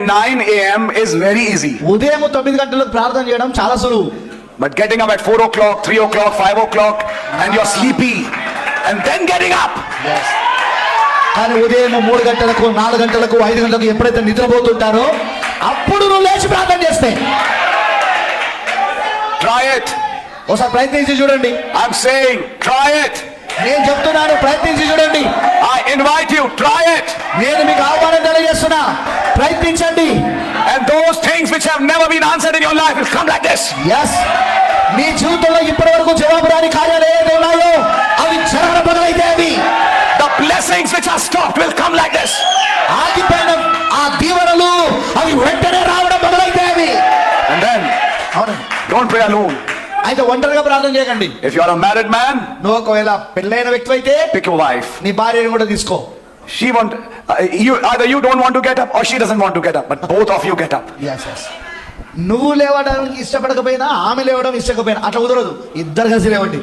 9 a.m. is very easy. ఉదయం 9 గంటలకు ప్రార్థన చేయడం చాలా సులువు. But getting up at 4 o'clock, 3 o'clock, 5 o'clock and you're sleepy and then getting up. Yes. కానీ ఉదయం 3 గంటలకు 4 గంటలకు 5 గంటలకు ఎప్పుడైతే నిద్రపోతుంటారో అప్పుడు నువ్వు లేచి ప్రార్థన చేస్తే Try it. ఒకసారి ప్రయత్నించి చూడండి. I'm saying, try it. నేను చెప్తున్నాను, ప్రయత్నించి చూడండి. I invite you, try it. నేను మీకు ఆహ్వానం తెలియజేస్తున్నా, ప్రయత్నించండి. And those things which have never been answered in your life will come like this. Yes. మీ జీవితంలో ఇప్పటి వరకు జవాబు రాని కార్యాలు ఏదైతే ఉన్నాయో అవి జరగడం మొదలైతే అవి The blessings which are stopped will come like this. ఆగిపోయిన ఆ దీవెనలు అవి వెంటనే రావడం మొదలైతే అవి. And then don't pray alone. అయితే ఒంటరిగా ప్రార్థన చేయకండి. If you are a married man, నువ్వు ఒకవేళ పెళ్ళైన వ్యక్తి అయితే pick your wife. నీ భార్యను కూడా తీసుకో. She won't. Either you don't want to get up or she doesn't want to get up. But both of you get up. Yes, yes. నువ్వు లేవడానికి ఇష్టపడకపోయినా ఆమె లేవడం ఇష్టకపోయినా అట్లా కుదరదు. ఇద్దరు కలిసి లేవండి.